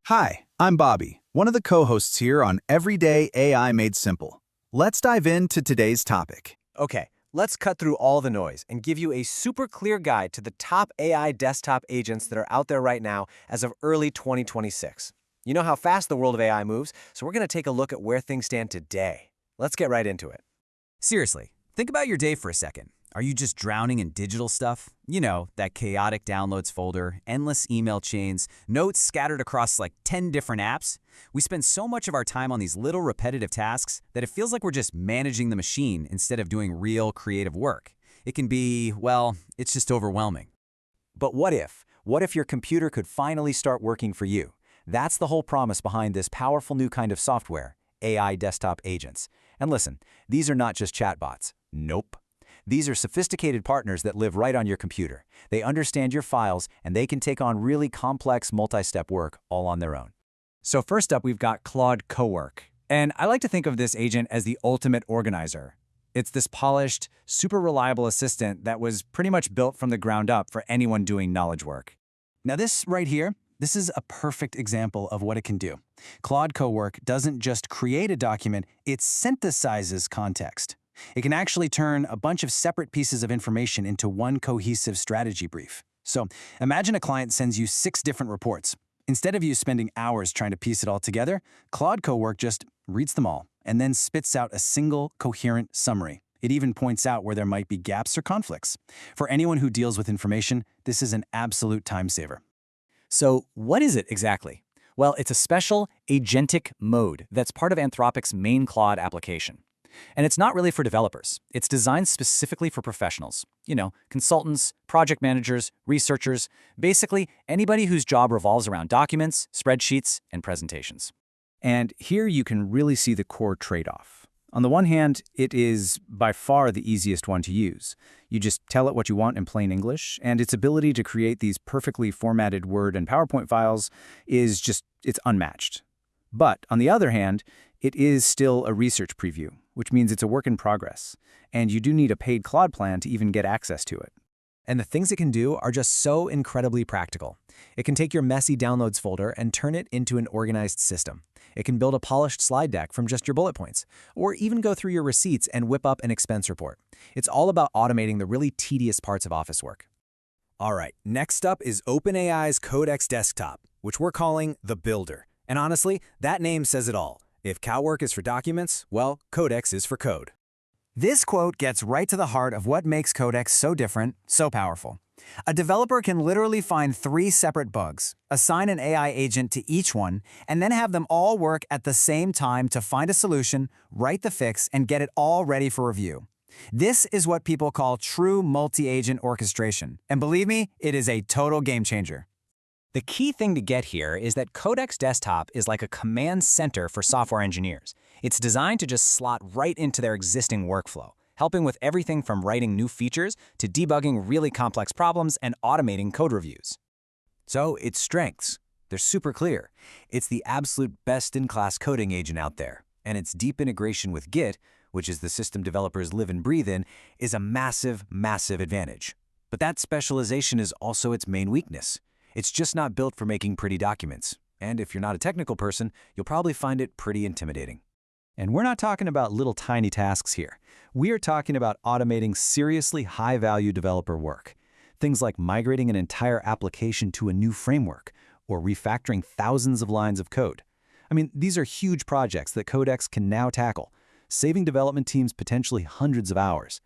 Hi, I'm Bobby, one of the co-hosts here on Everyday AI Made Simple. Let's dive into today's topic. Okay, let's cut through all the noise and give you a super clear guide to the top AI desktop agents that are out there right now as of early 2026. You know how fast the world of AI moves, so we're going to take a look at where things stand today. Let's get right into it. Seriously, think about your day for a second. Are you just drowning in digital stuff? You know, that chaotic downloads folder, endless email chains, notes scattered across like 10 different apps? We spend so much of our time on these little repetitive tasks that it feels like we're just managing the machine instead of doing real creative work. It can be, well, it's just overwhelming. But what if? What if your computer could finally start working for you? That's the whole promise behind this powerful new kind of software, AI desktop agents. And listen, these are not just chatbots. Nope. These are sophisticated partners that live right on your computer. They understand your files, and they can take on really complex multi-step work all on their own. So first up, we've got Claude CoWork. And I like to think of this agent as the ultimate organizer. It's this polished, super reliable assistant that was pretty much built from the ground up for anyone doing knowledge work. Now this right here, this is a perfect example of what it can do. Claude CoWork doesn't just create a document, it synthesizes context. It can actually turn a bunch of separate pieces of information into one cohesive strategy brief. So imagine a client sends you 6 different reports. Instead of you spending hours trying to piece it all together, Claude CoWork just reads them all and then spits out a single coherent summary. It even points out where there might be gaps or conflicts. For anyone who deals with information, this is an absolute time saver. So what is it exactly? Well, it's a special agentic mode that's part of Anthropic's main Claude application. And it's not really for developers. It's designed specifically for professionals. You know, consultants, project managers, researchers, basically anybody whose job revolves around documents, spreadsheets, and presentations. And here you can really see the core trade-off. On the one hand, it is by far the easiest one to use. You just tell it what you want in plain English, and its ability to create these perfectly formatted Word and PowerPoint files is it's unmatched. But on the other hand, it is still a research preview, which means it's a work in progress, and you do need a paid Claude plan to even get access to it. And the things it can do are just so incredibly practical. It can take your messy downloads folder and turn it into an organized system. It can build a polished slide deck from just your bullet points, or even go through your receipts and whip up an expense report. It's all about automating the really tedious parts of office work. All right, next up is OpenAI's Codex Desktop, which we're calling the Builder. And honestly, that name says it all. If CoWork is for documents, well, Codex is for code. This quote gets right to the heart of what makes Codex so different, so powerful. A developer can literally find 3 separate bugs, assign an AI agent to each one, and then have them all work at the same time to find a solution, write the fix, and get it all ready for review. This is what people call true multi-agent orchestration. And believe me, it is a total game changer. The key thing to get here is that Codex Desktop is like a command center for software engineers. It's designed to just slot right into their existing workflow, helping with everything from writing new features to debugging really complex problems and automating code reviews. So its strengths, they're super clear. It's the absolute best-in-class coding agent out there, and its deep integration with Git, which is the system developers live and breathe in, is a massive, massive advantage. But that specialization is also its main weakness. It's just not built for making pretty documents. And if you're not a technical person, you'll probably find it pretty intimidating. And we're not talking about little tiny tasks here. We are talking about automating seriously high-value developer work. Things like migrating an entire application to a new framework or refactoring thousands of lines of code. I mean, these are huge projects that Codex can now tackle, saving development teams potentially hundreds of hours.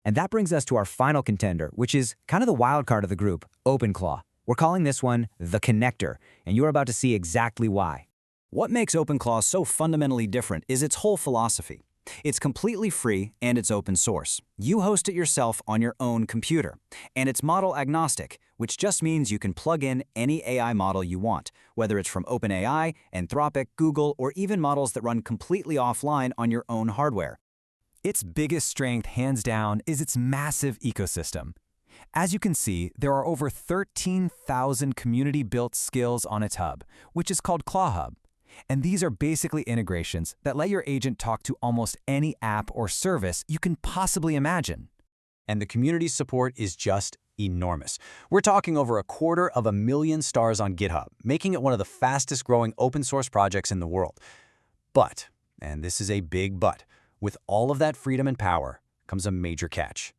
And that brings us to our final contender, which is kind of the wild card of the group, OpenCloo. We're calling this one the connector, and you're about to see exactly why. What makes OpenCloo so fundamentally different is its whole philosophy. It's completely free and it's open source. You host it yourself on your own computer. And it's model agnostic, which just means you can plug in any AI model you want, whether it's from OpenAI, Anthropic, Google, or even models that run completely offline on your own hardware. Its biggest strength, hands down, is its massive ecosystem. As you can see, there are over 13,000 community-built skills on its hub, which is called ClawHub. And these are basically integrations that let your agent talk to almost any app or service you can possibly imagine. And the community support is just enormous. We're talking over 250,000 stars on GitHub, making it one of the fastest growing open source projects in the world. But, and this is a big but, with all of that freedom and power comes a major catch.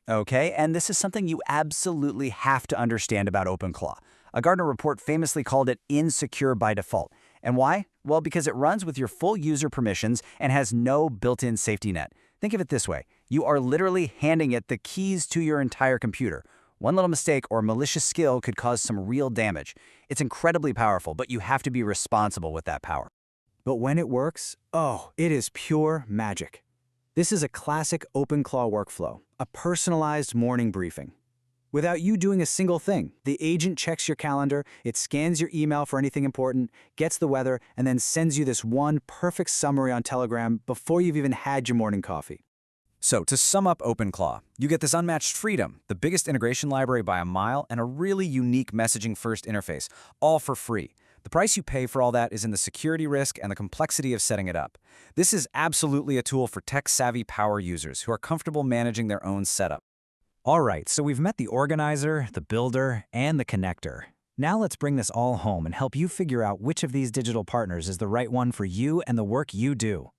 Okay, and this is something you absolutely have to understand about OpenCloo. A Gartner report famously called it insecure by default. And why? Well, because it runs with your full user permissions and has no built-in safety net. Think of it this way. You are literally handing it the keys to your entire computer. One little mistake or malicious skill could cause some real damage. It's incredibly powerful, but you have to be responsible with that power. But when it works, oh, it is pure magic. This is a classic OpenCloo workflow, a personalized morning briefing. Without you doing a single thing, the agent checks your calendar, it scans your email for anything important, gets the weather, and then sends you this one perfect summary on Telegram before you've even had your morning coffee. So, to sum up OpenCloo, you get this unmatched freedom, the biggest integration library by a mile, and a really unique messaging-first interface, all for free. The price you pay for all that is in the security risk and the complexity of setting it up. This is absolutely a tool for tech-savvy power users who are comfortable managing their own setup. All right, so we've met the organizer, the builder, and the connector. Now let's bring this all home and help you figure out which of these digital partners is the right one for you and the work you do.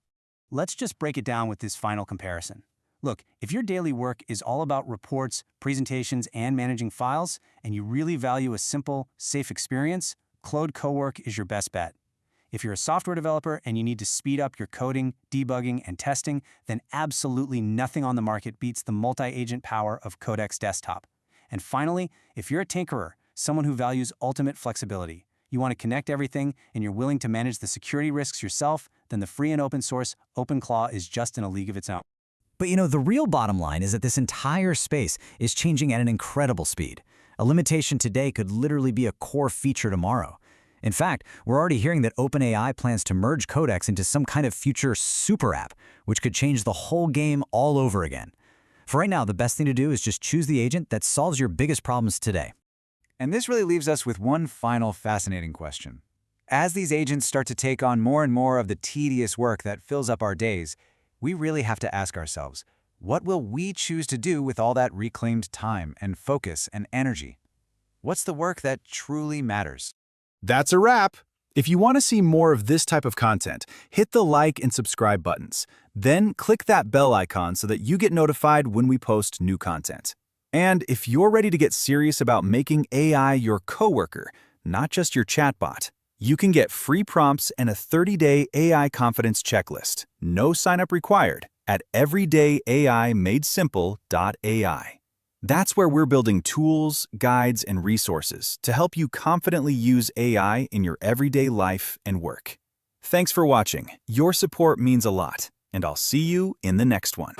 Let's just break it down with this final comparison. Look, if your daily work is all about reports, presentations, and managing files, and you really value a simple, safe experience, Claude CoWork is your best bet. If you're a software developer and you need to speed up your coding, debugging, and testing, then absolutely nothing on the market beats the multi-agent power of Codex Desktop. And finally, if you're a tinkerer, someone who values ultimate flexibility, you want to connect everything, and you're willing to manage the security risks yourself, then the free and open source OpenCloo is just in a league of its own. But you know, the real bottom line is that this entire space is changing at an incredible speed. A limitation today could literally be a core feature tomorrow. In fact, we're already hearing that OpenAI plans to merge Codex into some kind of future super app, which could change the whole game all over again. For right now, the best thing to do is just choose the agent that solves your biggest problems today. And this really leaves us with one final fascinating question. As these agents start to take on more and more of the tedious work that fills up our days, we really have to ask ourselves, what will we choose to do with all that reclaimed time and focus and energy? What's the work that truly matters? That's a wrap. If you want to see more of this type of content, hit the like and subscribe buttons. Then click that bell icon so that you get notified when we post new content. And if you're ready to get serious about making AI your coworker, not just your chatbot, you can get free prompts and a 30-day AI confidence checklist. No sign-up required at everydayaimadesimple.ai. That's where we're building tools, guides, and resources to help you confidently use AI in your everyday life and work. Thanks for watching. Your support means a lot, and I'll see you in the next one.